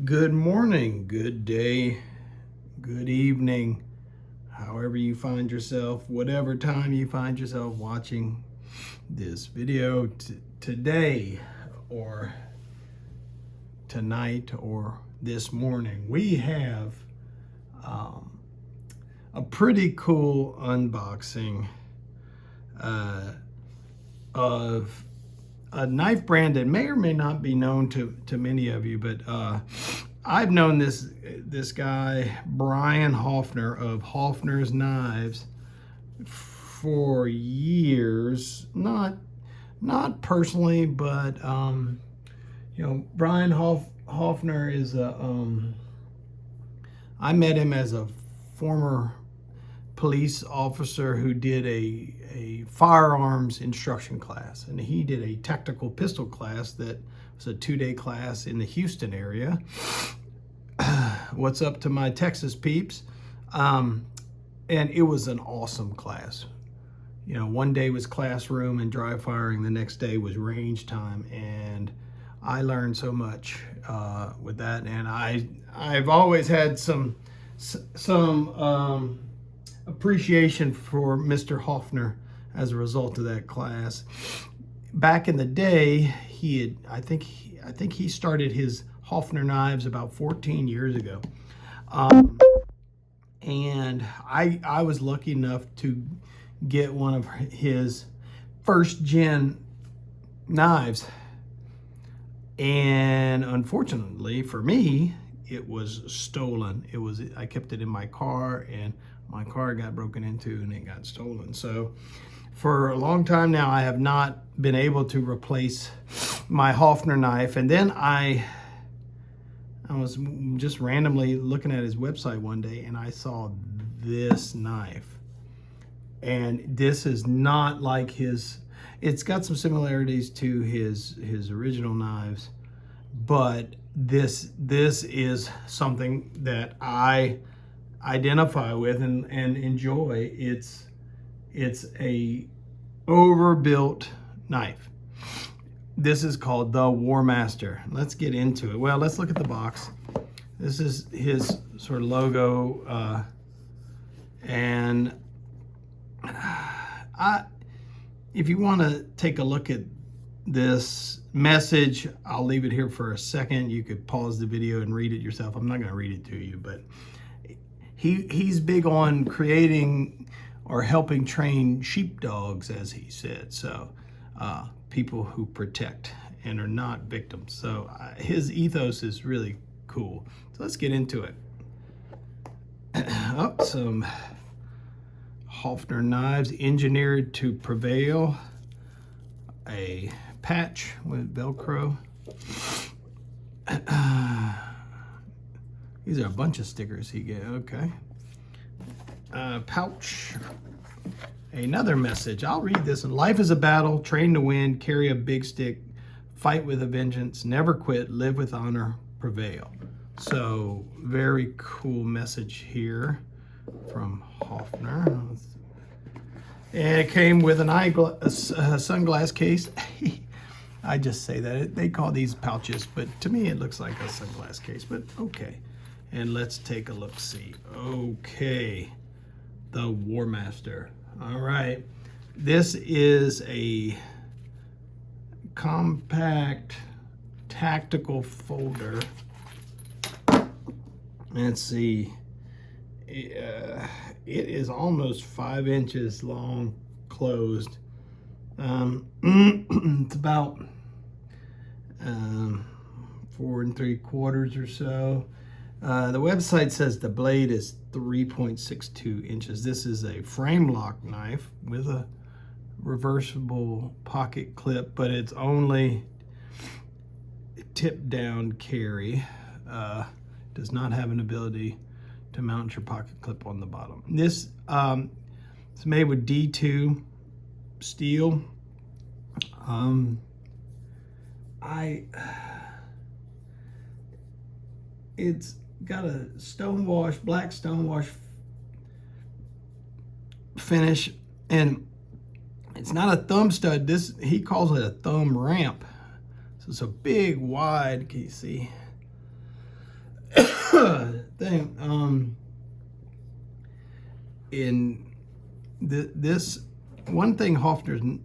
Good morning, good day, good evening, however you find yourself, whatever time you find yourself watching this video today or tonight or this morning. We have a pretty cool unboxing of a knife brand that may or may not be known to many of you, but I've known this guy, Brian Hoffner of Hoffner's Knives, for years. Not personally, but Brian Hoffner is I met him as a former police officer who did a firearms instruction class, and he did a tactical pistol class that was a 2-day class in the Houston area. What's up to my Texas peeps? And it was an awesome class. One day was classroom and dry firing, the next day was range time, and I learned so much with that. And I've always had some appreciation for Mr. Hoffner as a result of that class. Back in the day, I think he started his Hoffner knives about 14 years ago. And I was lucky enough to get one of his first gen knives. And unfortunately for me, it was stolen. I kept it in my car, and my car got broken into and it got stolen. So for a long time now, I have not been able to replace my Hoffner knife. And then I was just randomly looking at his website one day, and I saw this knife. And this is not like his, it's got some similarities to his original knives, but this is something that I identify with and enjoy. It's a overbuilt knife. This is called the Warmaster. Let's get into it. Well, let's look at the box. This is his sort of logo, and if you want to take a look at this message, I'll leave it here for a second. You could pause the video and read it yourself. I'm not going to read it to you, but he's big on creating or helping train sheepdogs, as he said. So people who protect and are not victims. So his ethos is really cool. So let's get into it. Some Hoffner knives engineered to prevail. A patch with Velcro. These are a bunch of stickers he gave. Okay. Pouch. Another message. I'll read this one. Life is a battle. Train to win. Carry a big stick. Fight with a vengeance. Never quit. Live with honor. Prevail. So very cool message here from Hoffner. And it came with an sunglass case. I just say that. They call these pouches, but to me it looks like a sunglass case, but okay. And let's take a look-see. Okay, the Warmaster. All right, this is a compact tactical folder. Let's see. It is almost 5 inches long, closed. It's about 4 3/4 or so. The website says the blade is 3.62 inches. This is a frame lock knife with a reversible pocket clip, but it's only tip down carry. Does not have an ability to mount your pocket clip on the bottom. This is made with D2 steel. It's got a stonewash, black stonewash finish, and it's not a thumb stud. This, he calls it a thumb ramp. So it's a big, wide, can you see? thing. In this one thing Hoffner's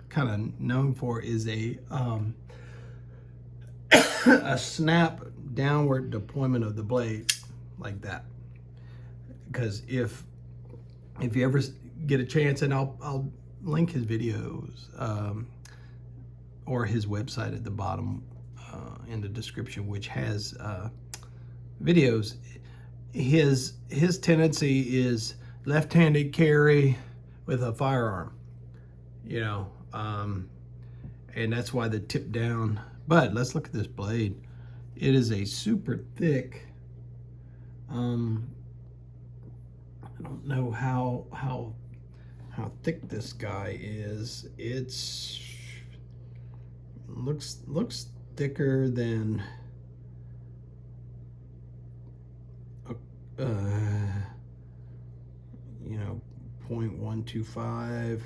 kind of known for is a a snap downward deployment of the blade like that. Because if you ever get a chance, and I'll link his videos or his website at the bottom in the description, which has videos. His tendency is left-handed carry with a firearm, you know, and that's why the tip down. But let's look at this blade. It is a super thick. I don't know how thick this guy is. It's looks thicker than you know, 0.125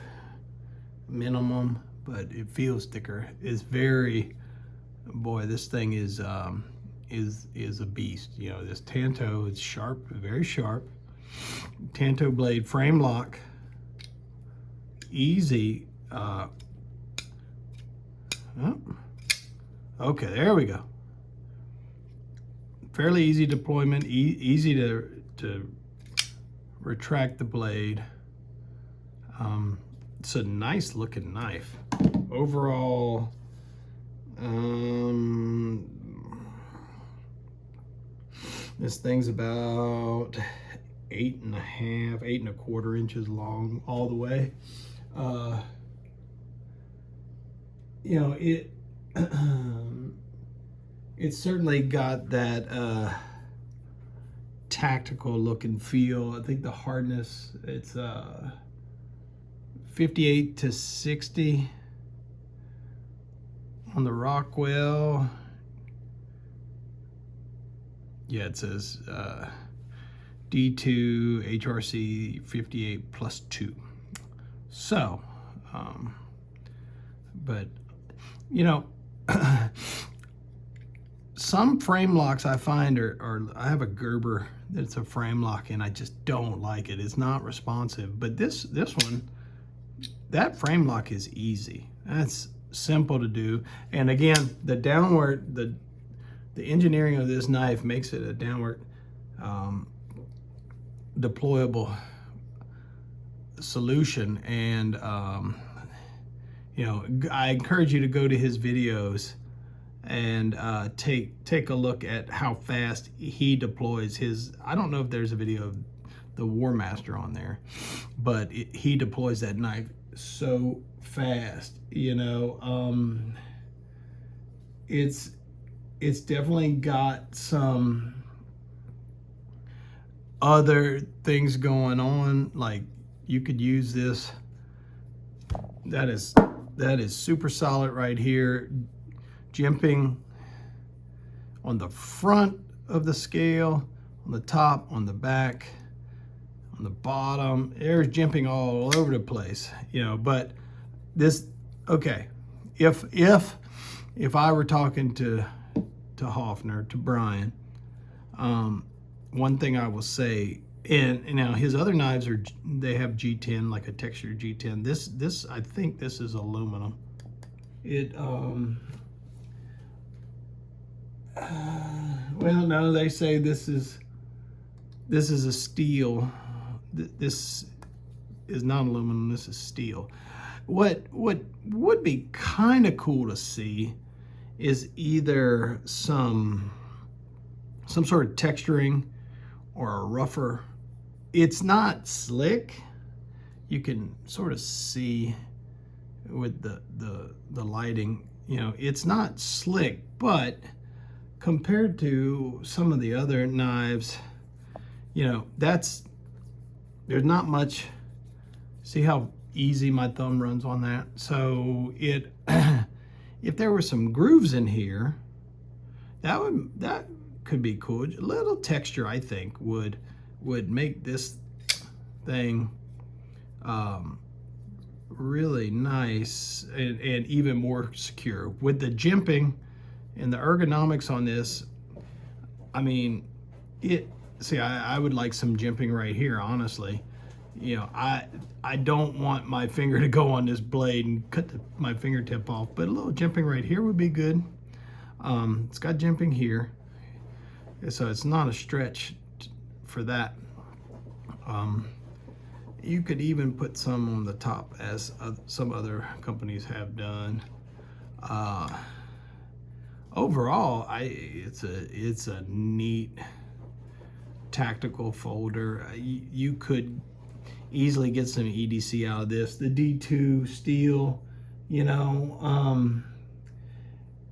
minimum, but it feels thicker. It's very, boy, this thing is a beast. You know, this tanto is sharp, very sharp. Tanto blade, frame lock, easy. Oh, okay, there we go. Fairly easy deployment, easy to retract the blade. It's a nice looking knife. Overall, this thing's about 8.5, 8.25 inches long all the way. You know, it's certainly got that tactical look and feel. I think the hardness, it's 58 to 60 on the Rockwell. Yeah, it says D2 HRC 58 plus 2. So, but you know, some frame locks I find are I have a Gerber that's a frame lock and I just don't like it. It's not responsive. But this one, that frame lock is easy. That's simple to do. And again, the downward, the engineering of this knife makes it a downward deployable solution. And you know, I encourage you to go to his videos and take a look at how fast he deploys his. I don't know if there's a video of the Warmaster on there, but he deploys that knife so fast, you know. It's definitely got some other things going on, like you could use this. That is super solid right here. Jimping on the front of the scale, on the top, on the back, on the bottom. There's jimping all over the place, you know. But this, okay, if I were talking to Hoffner, to Brian, one thing I will say, and now his other knives they have G10, like a textured G10. This I think this is aluminum. It well, no, they say this is a steel. This is not aluminum, this is steel. What would be kind of cool to see is either some sort of texturing or a rougher. It's not slick. You can sort of see with the lighting, you know, it's not slick, but compared to some of the other knives, you know, there's not much. See how easy my thumb runs on that? So it if there were some grooves in here, that could be cool. A little texture, I think, would make this thing really nice and even more secure. With the jimping and the ergonomics on this, I mean, see, I would like some jimping right here, honestly. You know, I don't want my finger to go on this blade and cut my fingertip off, but a little jimping right here would be good. It's got jimping here, so it's not a stretch for that. You could even put some on the top, as some other companies have done. Overall, it's a neat tactical folder. You could easily get some EDC out of this. The D2 steel, you know,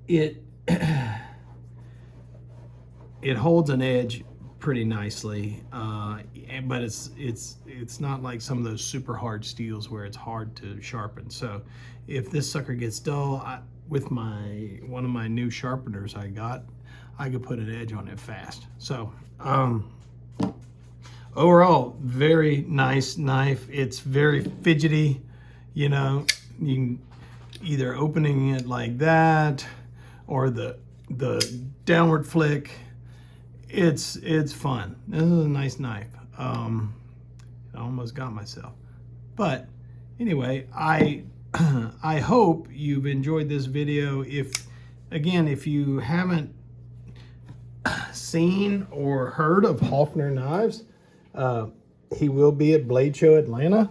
it it holds an edge pretty nicely, but it's not like some of those super hard steels where it's hard to sharpen. So if this sucker gets dull, with one of my new sharpeners I could put an edge on it fast. So overall, very nice knife. It's very fidgety, you know. You can either opening it like that or the downward flick. It's fun. This is a nice knife. I almost got myself. But anyway, I hope you've enjoyed this video. If you haven't seen or heard of Hoffner knives, he will be at Blade Show Atlanta.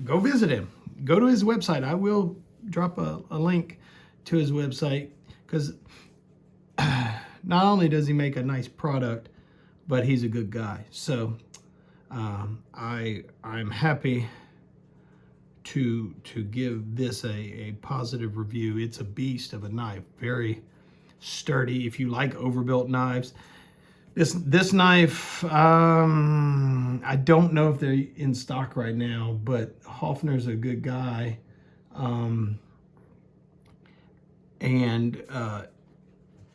Go visit him. Go to his website. I will drop a link to his website, because not only does he make a nice product, but he's a good guy. So I'm happy to give this a positive review. It's a beast of a knife, very sturdy. If you like overbuilt knives, this knife, I don't know if they're in stock right now, but Hoffner's a good guy, and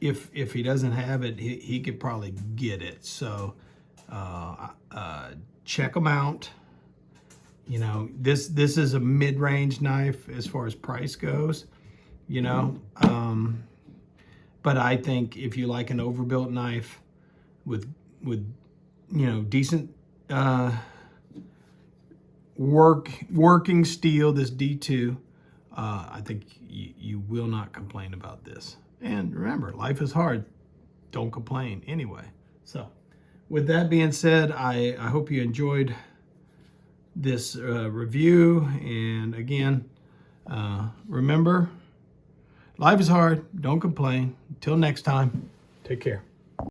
if he doesn't have it, he could probably get it. So check them out. You know, this is a mid-range knife as far as price goes, you know, but I think if you like an overbuilt knife with you know, decent working steel, this D2, I think you will not complain about this. And remember, life is hard. Don't complain anyway. So with that being said, I hope you enjoyed this review. And again, remember, life is hard. Don't complain. Until next time, take care.